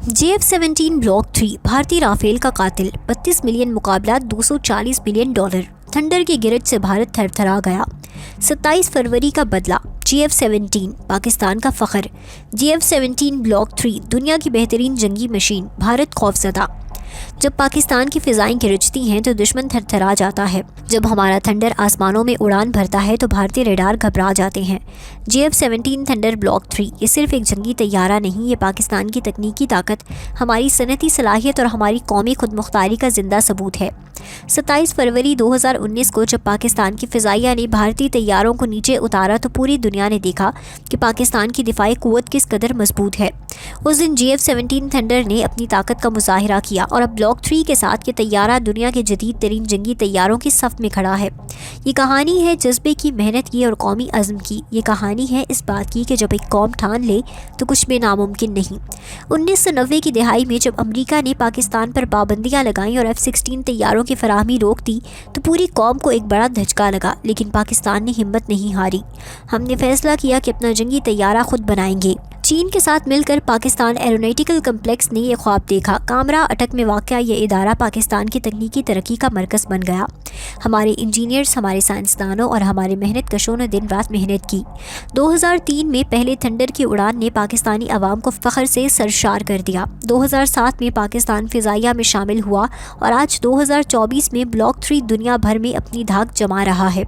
JF-17 block 3 भारतीय Rafale का कातिल, 32 मिलियन मुकाबला $240 मिलियन। थंडर की गिरज से भारत थरथरा गया। 27 फरवरी का बदला। JF-17 पाकिस्तान का फख्र। JF-17 ब्लॉक 3 दुनिया की बेहतरीन जंगी मशीन, भारत खौफजदा। जब पाकिस्तान की फिजाएं गरजती हैं तो दुश्मन थरथरा जाता है। जब हमारा थंडर आसमानों में उड़ान भरता है तो भारतीय रेडार घबरा जाते हैं। JF-17 थंडर ब्लॉक 3 ये सिर्फ एक जंगी तैयारा नहीं, ये पाकिस्तान की तकनीकी ताकत, हमारी सनती सलाहियत और हमारी कौमी खुदमुख्तारी का जिंदा सबूत है। 27 फरवरी 2019 को जब पाकिस्तान की फ़िज़ाइया ने भारतीय तैयारों को नीचे उतारा तो पूरी दुनिया ने देखा कि पाकिस्तान की दिफाई क़ुव्वत किस कदर मजबूत है। उस दिन JF-17 थंडर ने अपनी ताकत का मुज़ाहिरा किया और अब ब्लॉक 3 के साथ ये तैयारा दुनिया के जदीद तरीन जंगी तैयारों की सफ़ में खड़ा है। ये कहानी है जज्बे की, मेहनत की और कौमी अज़्म की। ये कहानी है इस बात की कि जब एक कौम ठान ले तो कुछ भी नामुमकिन नहीं। 1990 की दिहाई में जब अमरीका ने पाकिस्तान पर पाबंदियाँ लगाईं और F-16 तैयारों की फराहमी रोक दी तो पूरी कौम को एक बड़ा धचका लगा, लेकिन पाकिस्तान ने हिम्मत नहीं हारी। हमने फैसला किया कि अपना जंगी तैयारा खुद बनाएंगे। चीन के साथ मिलकर पाकिस्तान एरोनॉटिकल कम्प्लेक्स ने यह ख्वाब देखा। कामरा अटक में वाक़या ये इदारा पाकिस्तान की तकनीकी तरक्की का मरकज़ बन गया। हमारे इंजीनियर्स, हमारे साइंसदानों और हमारे मेहनत कशों ने दिन रात मेहनत की। 2003 में पहले थंडर की उड़ान ने पाकिस्तानी अवाम को फ़ख्र से सरशार कर दिया। 2007 में पाकिस्तान फ़िज़ाइया में शामिल हुआ और आज 2024 में ब्लॉक 3 दुनिया भर में अपनी धाक जमा रहा है।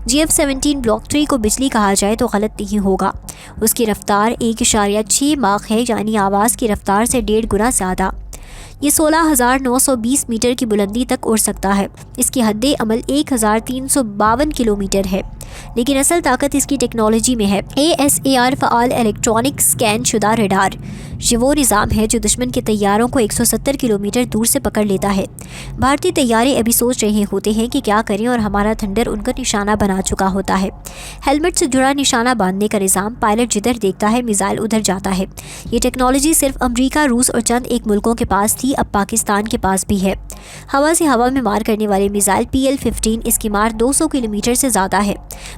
JF-17 ब्लॉक 3 को बिजली कहा जाए तो गलत नहीं होगा। उसकी रफ्तार 1.6 माख है, यानी आवाज़ की रफ्तार से 1.5 गुना ज़्यादा। ये 16,920 मीटर की बुलंदी तक उड़ सकता है। इसकी हद अमल 1,352 किलोमीटर है, लेकिन असल ताकत इसकी टेक्नोलॉजी में है। ASAR फ़आल इलेक्ट्रॉनिक स्कैन शुदा रेडार ये वो निज़ाम है जो दुश्मन के तैयारों को 170 किलोमीटर दूर से पकड़ लेता है। भारतीय तैयारे अभी सोच रहे होते हैं कि क्या करें और हमारा थंडर उनका निशाना बना चुका होता है। हेलमेट से जुड़ा निशाना बांधने का निज़ाम, पायलट जिधर देखता है मिसाइल उधर जाता है। ये टेक्नोलॉजी सिर्फ अमरीका, रूस और चंद एक मुल्कों के पास थी, अब पाकिस्तान के पास भी है। हवा से हवा में मार करने वाले मिसाइल PL-15, इसकी मार 200 किलोमीटर से ज़्यादा है।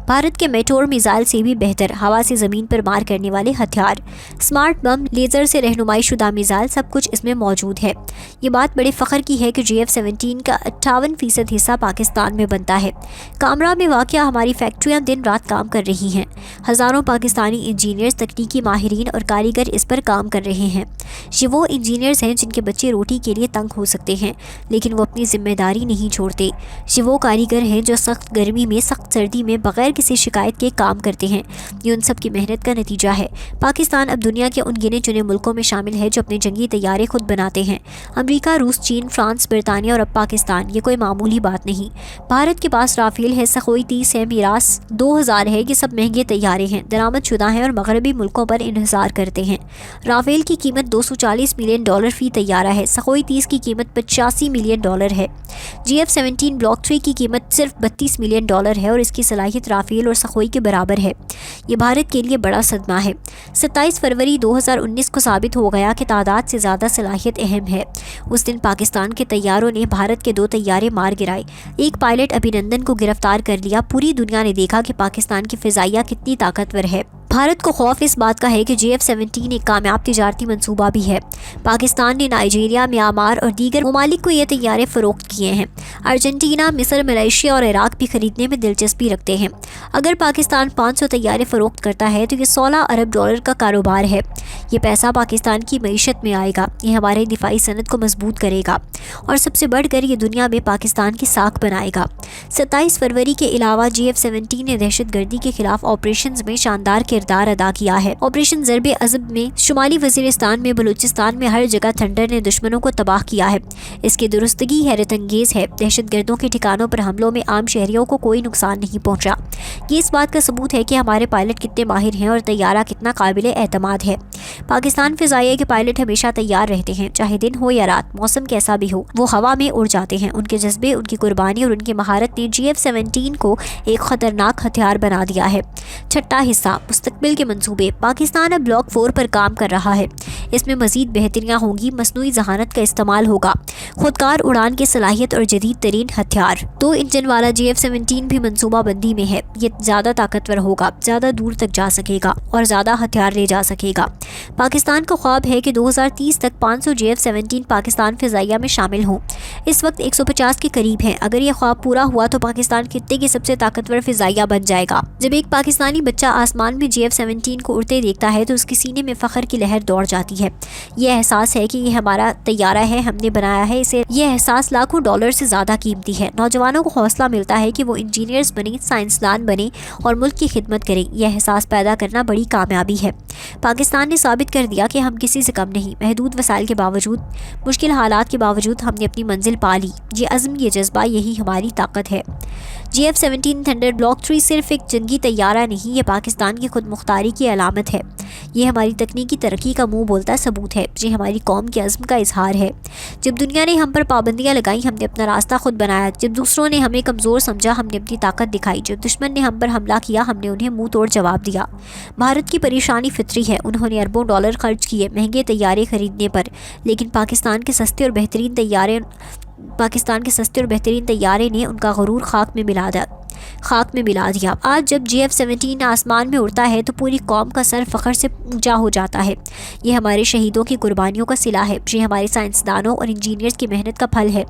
भारत के मेटोर मिसाइल से भी बेहतर हवा से ज़मीन पर मार करने वाले हथियार, स्मार्ट बम, लेज़र से रहनुमाई शुदा मिसाइल, सब कुछ इसमें मौजूद है। ये बात बड़े फ़ख्र की है कि JF-17 का 58% हिस्सा पाकिस्तान में बनता है। कामरा में वाक़या हमारी फैक्ट्रियाँ दिन रात काम कर रही हैं। हज़ारों पाकिस्तानी इंजीनियर्स, तकनीकी माहिरीन और कारीगर इस पर काम कर रहे हैं। ये वो इंजीनियर्स हैं जिनके बच्चे रोटी के लिए तंग हो सकते हैं, लेकिन वो अपनी जिम्मेदारी नहीं छोड़ते। ये वो कारीगर हैं जो सख्त गर्मी में, सख्त सर्दी में बग़ैर किसी शिकायत के काम करते हैं। ये उन सब की मेहनत का नतीजा है। पाकिस्तान अब दुनिया के उन गिने चुने मुल्कों में शामिल है जो अपने जंगी तैयारे खुद बनाते हैं। अमेरिका, रूस, चीन, फ्रांस, बरतानिया और अब पाकिस्तान, ये कोई मामूली बात नहीं। भारत के पास राफेल है, सखोई 30 है, मिरास 2000 है। ये सब महंगे तैयारे हैं, दरामद शुदा हैं और मगरबी मुल्कों पर इन्हिसार करते हैं। राफेल की कीमत $240 मिलियन फ़ी तैयारा है। सखोई 30 की कीमत $85 मिलियन है। JF-17 ब्लॉक 3 की कीमत सिर्फ $32 मिलियन है और इसकी सलाहियत राफेल और सखोई के बराबर है। ये भारत के लिए बड़ा सदमा है। 27 फरवरी 2019 को साबित हो गया कि तादाद से ज़्यादा सलाहियत अहम है। उस दिन पाकिस्तान के तैयारों ने भारत के 2 तैयारे मार गिराए। एक पायलट अभिनंदन को गिरफ्तार कर लिया। पूरी दुनिया ने देखा कि पाकिस्तान की फ़िज़ाइया कितनी ताकतवर है। भारत को खौफ इस बात का है कि JF-17 एक कामयाब तिजारती मंसूबा भी है। पाकिस्तान ने नाइजीरिया, म्यांमार और दीगर ममालिक को ये तैयारे फ़रोख्त किए हैं। अर्जेंटीना, मिस्र, मलेशिया और इराक भी खरीदने में दिलचस्पी रखते हैं। अगर पाकिस्तान 500 तैयारे फ़रोख्त करता है तो ये $16 अरब का कारोबार है। ये पैसा पाकिस्तान की मईशत में आएगा, ये हमारे दिफाई सनत को मजबूत करेगा और सबसे बढ़कर ये दुनिया में पाकिस्तान की साख बनाएगा। 27 फरवरी के अलावा JF-17 ने दहशत गर्दी के खिलाफ ऑपरेशन में शानदार किरदार अदा किया है। ऑपरेशन ज़रबे अज़ब में शुमाली वज़ीरिस्तान में, बलूचिस्तान में, हर जगह थंडर ने दुश्मनों को तबाह किया है। इसकी दुरुस्तगी हैरत अंगेज़ है। दहशत गर्दों के ठिकानों पर हमलों में आम शहरियों को कोई नुकसान नहीं पहुँचा। ये इस बात का सबूत है कि हमारे पायलट कितने माहिर हैं और तैयारा कितना काबिल एतमाद है। पाकिस्तान फ़िज़ाइया के पायलट हमेशा तैयार रहते हैं, चाहे दिन हो या रात, मौसम कैसा भी हो, वो हवा में उड़ जाते हैं। उनके जज्बे, उनकी कुर्बानी और उनकी महारत ने JF-17 को एक ख़तरनाक हथियार बना दिया है। छठा हिस्सा, मुस्तकबिल के मंसूबे। पाकिस्तान अब ब्लॉक 4 पर काम कर रहा है। इसमें मज़ीद बेहतरियाँ होंगी, मसनूई ज़हानत का इस्तेमाल होगा। خودکار اڑان کی صلاحیت اور جدید ترین ہتھیار۔ 2 انجن والا GF-17 بھی منصوبہ بندی میں ہے۔ یہ زیادہ طاقتور ہوگا، زیادہ دور تک جا سکے گا اور زیادہ ہتھیار لے جا سکے گا۔ پاکستان کا خواب ہے کہ 2030 تک 500 GF-17 پاکستان فضائیہ میں شامل ہوں۔ اس وقت 150 کے قریب ہیں۔ اگر یہ خواب پورا ہوا تو پاکستان خطے کی سب سے طاقتور فضائیہ بن جائے گا۔ جب ایک پاکستانی بچہ آسمان میں GF-17 کو اڑتے دیکھتا ہے تو اس کے سینے میں فخر کی لہر دوڑ جاتی ہے۔ یہ احساس ہے کہ یہ ہمارا طیارہ ہے، ہم نے بنایا ہے اسے۔ یہ احساس لاکھوں ڈالر سے زیادہ قیمتی ہے۔ نوجوانوں کو حوصلہ ملتا ہے کہ وہ انجینئرز بنیں، سائنسدان بنیں اور ملک کی خدمت کریں۔ یہ احساس پیدا کرنا بڑی کامیابی ہے۔ پاکستان نے ثابت کر دیا کہ ہم کسی سے کم نہیں۔ محدود وسائل کے باوجود، مشکل حالات کے باوجود ہم نے اپنی منزل پا لی۔ یہ عزم، یہ جذبہ، یہی ہماری طاقت ہے۔ GF-17 تھنڈر بلاک 3 صرف ایک جنگی طیارہ نہیں، یہ پاکستان کی خود مختاری کی علامت ہے۔ یہ ہماری تکنیکی ترقی کا منہ بولتا ثبوت ہے۔ یہ ہماری قوم کے عزم کا اظہار ہے۔ جب دنیا نے ہم پر پابندیاں لگائیں، ہم نے اپنا راستہ خود بنایا۔ جب دوسروں نے ہمیں کمزور سمجھا، ہم نے اپنی طاقت دکھائی۔ جب دشمن نے ہم پر حملہ کیا، ہم نے انہیں منہ توڑ جواب دیا۔ بھارت کی پریشانی فطری ہے۔ انہوں نے اربوں ڈالر خرچ کیے مہنگے طیارے خریدنے پر، لیکن پاکستان کے سستے اور بہترین طیارے نے ان کا غرور خاک میں ملا دیا۔ آج جب GF-17 آسمان میں اڑتا ہے تو پوری قوم کا سر فخر سے اونچا ہو جاتا ہے۔ یہ ہمارے شہیدوں کی قربانیوں کا صلہ ہے۔ یہ ہمارے سائنسدانوں اور انجینئرز کی محنت کا پھل ہے۔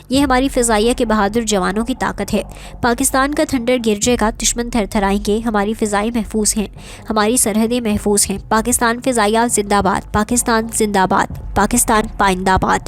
یہ ہماری فضائیہ کے بہادر جوانوں کی طاقت ہے۔ پاکستان کا تھنڈر گر جائے گا، دشمن تھر تھرائیں گے، ہماری فضائیں محفوظ ہیں، ہماری سرحدیں محفوظ ہیں۔ پاکستان فضائیہ زندہ باد، پاکستان زندہ باد، پاکستان پائندہ باد۔